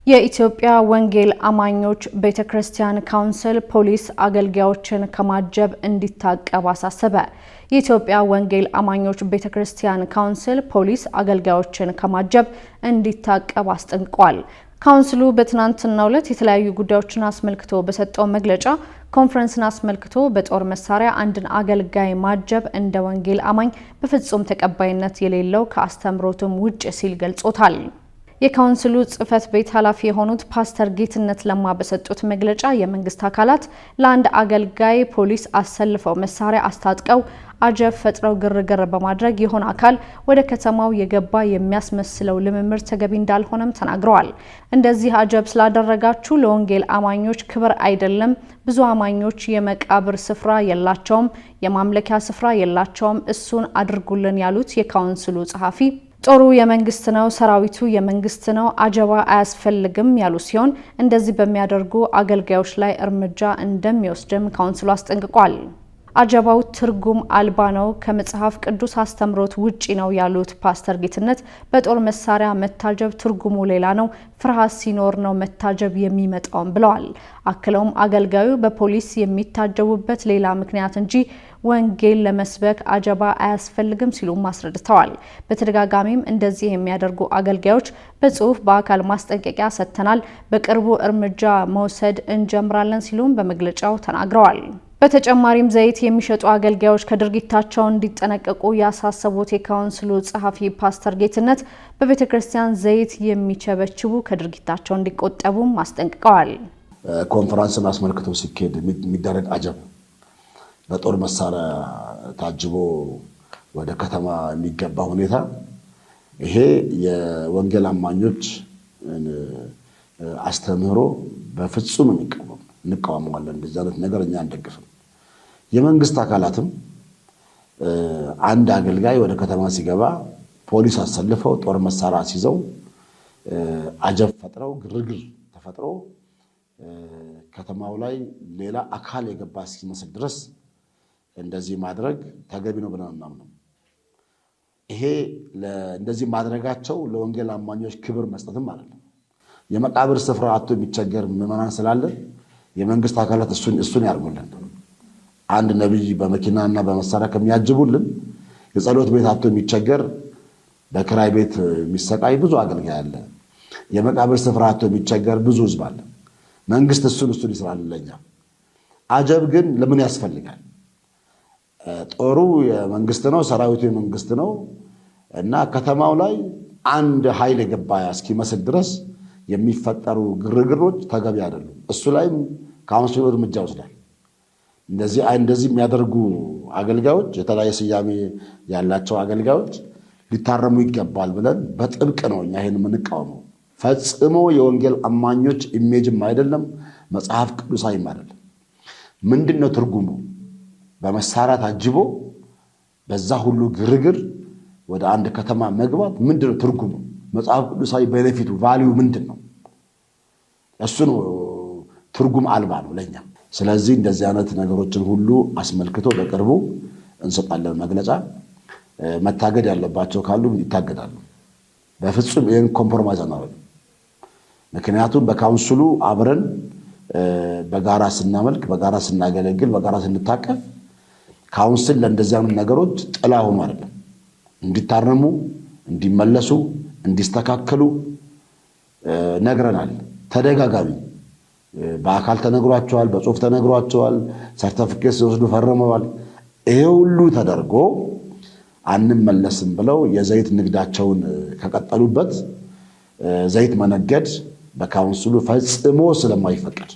የኢትዮጵያ ወንጌል አማኞች ቤተክርስቲያን ካውንስል ፖሊስ አገልጋዮችን ከማጀብ እንዲታቀብ አሳሰበ። የኢትዮጵያ ወንጌል አማኞች ቤተክርስቲያን ካውንስል ፖሊስ አገልጋዮችን ከማጀብ እንዲታቀብ አስጠንቅቋል። ካውንስሉ በትናንትናው ዕለት የተለያዩ ጉዳዮችን አስመልክቶ በሰጠው መግለጫ ኮንፈረንስን አስመልክቶ በጦር መሳሪያ አንድን አገልጋይ ማጀብ እንደ ወንጌል አማኝ በፍጹም ተቀባይነት የሌለው ከአስተምሮቱም ውጭ ሲል ገልጾታል። የካውንስሉ ጽፈት ቤት ኃላፊ የሆኑት ፓስተር ጌትነት ለማ በሰጡት መግለጫ የመንግስት አካላት ለአንድ አገልጋይ ፖሊስ አሰልፈው መሳሪያ አስታጥቀው አጀብ ፈጥረው ግርግር በማድረግ የሆነ አካል ወደ ከተማው የገባ የሚያስመስለው ልምምድ ተገቢ እንዳልሆነም ተናግረዋል። እንደዚህ አጀብ ስላደረጋችሁ ለወንጌል አማኞች ክብር አይደለም። ብዙ አማኞች የመቃብር ስፍራ የላቸውም፣ የማምለኪያ ስፍራ የላቸውም፣ እሱን አድርጉልን ያሉት የካውንስሉ ጸሐፊ ጦሩ የመንግስት ነው፣ ሰራዊቱ የመንግስት ነው፣ አጀባ አያስፈልግም ያሉ ሲሆን እንደዚህ በሚያደርጉ አገልጋዮች ላይ እርምጃ እንደሚወስድም ካውንስሉ አስጠንቅቋል። አጀባው ትርጉም አልባ ነው፣ ከመጽሐፍ ቅዱስ አስተምሮት ውጪ ነው ያሉት ፓስተር ጌትነት በጦር መሳሪያ መታጀብ ትርጉሙ ሌላ ነው፣ ፍርሃት ሲኖር ነው መታጀብ የሚመጣው ብለዋል። አክለውም አገልጋዩ በፖሊስ የሚታጀቡበት ሌላ ምክንያት እንጂ ወንጌል ለመስበክ አጀባ አያስፈልግም ሲሉ ማስረድተዋል። በተደጋጋሚም እንደዚህ የሚያደርጉ አገልጋዮች በጽሁፍ በአካል ማስጠንቀቂያ ሰጥተናል፣ በቅርቡ እርምጃ መውሰድ እንጀምራለን ሲሉም በመግለጫው ተናግረዋል። በተጨማሪም ዘይት የሚሸጡ አገልጋዮች ከድርጊታቸው እንዲጠነቀቁ ያሳሰቡት የካውንስሉ ጸሐፊ ፓስተር ጌትነት በቤተክርስቲያን ዘይት የሚቸበችቡ ከድርጊታቸው እንዲቆጠቡ አስጠንቅቀዋል። ኮንፈረንስን አስመልክቶ ሲካሄድ የሚደረግ አጀብ በጦር መሳሪያ ታጅቦ ወደ ከተማ የሚገባ ሁኔታ ይሄ የወንጌል አማኞች አስተምህሮ በፍጹም እንቃወማለን። እንደዚህ አይነት ነገር እኛ አንደግፍም። የመንግስት አካላትም አንድ አገልጋይ ወደ ከተማ ሲገባ ፖሊስ አሰልፈው ጦር መሳሪያ ሲይዘው አጀብ ፈጥረው ግርግር ተፈጥሮ ከተማው ላይ ሌላ አካል የገባ እስኪመስል ድረስ እንደዚህ ማድረግ ተገቢ ነው ብለን እናምነው። ይሄ እንደዚህ ማድረጋቸው ለወንጌል አማኞች ክብር መስጠትም አይደለም። የመቃብር ስፍራ አጥቶ የሚቸገር ምዕመናን ስላለ የመንግስት አካላት እሱን ያርጉልን። አንድ ነብይ በመኪናና በመሳሪያ ከሚያጅቡልን የጸሎት ቤት አጥቶ የሚቸገር በክራይ ቤት የሚሰቃይ ብዙ አገልጋይ አለ። የመቃብር ስፍራ አጥቶ የሚቸገር ብዙ ህዝብ አለ። መንግስት እሱን ይስራልልኛ። አጀብ ግን ለምን ያስፈልጋል? ጦሩ የመንግስት ነው፣ ሰራዊቱ የመንግስት ነው እና ከተማው ላይ አንድ ኃይል የገባ እስኪመስል ድረስ የሚፈጠሩ ግርግሮች ተገቢ አይደሉም። እሱ ላይም ካውንስሉ እርምጃ ወስዷል። እንደዚህ የሚያደርጉ አገልጋዮች የተለያየ ስያሜ ያላቸው አገልጋዮች ሊታረሙ ይገባል ብለን በጥብቅ ነው እኛ ይሄን የምንቃወመው። ፈጽሞ የወንጌል አማኞች ኢሜጅም አይደለም፣ መጽሐፍ ቅዱሳዊም አይደለም። ምንድነው ትርጉሙ? በመሳሪያ ታጅቦ በዛ ሁሉ ግርግር ወደ አንድ ከተማ መግባት ምንድነው ትርጉሙ? መጽሐፍ ቅዱሳዊ ቤኔፊቱ ቫልዩ ምንድነው? እሱ ነው ትርጉም አልባ ነው ለኛ። ስለዚህ እንደዚህ አይነት ነገሮችን ሁሉ አስመልክቶ በቅርቡ እንሰጣለን መግለጫ። መታገድ ያለባቸው ካሉ ይታገዳሉ። በፍጹም ይሄን ኮምፕሮማይዝ አናደርግም። ምክንያቱም በካውንስሉ አብረን በጋራ ስናመልክ፣ በጋራ ስናገለግል፣ በጋራ ስንታቀፍ ካውንስል ለእንደዚህ አይነት ነገሮች ጥላ ሆኖ አይደለም። እንዲታረሙ፣ እንዲመለሱ፣ እንዲስተካከሉ ነግረናል። ተደጋጋሚ በአካል ተነግሯቸዋል፣ በጽሁፍ ተነግሯቸዋል፣ ሰርቲፊኬት ሲወስዱ ፈርመዋል። ይሄ ሁሉ ተደርጎ አንመለስም ብለው የዘይት ንግዳቸውን ከቀጠሉበት ዘይት መነገድ በካውንስሉ ፈጽሞ ስለማይፈቀድ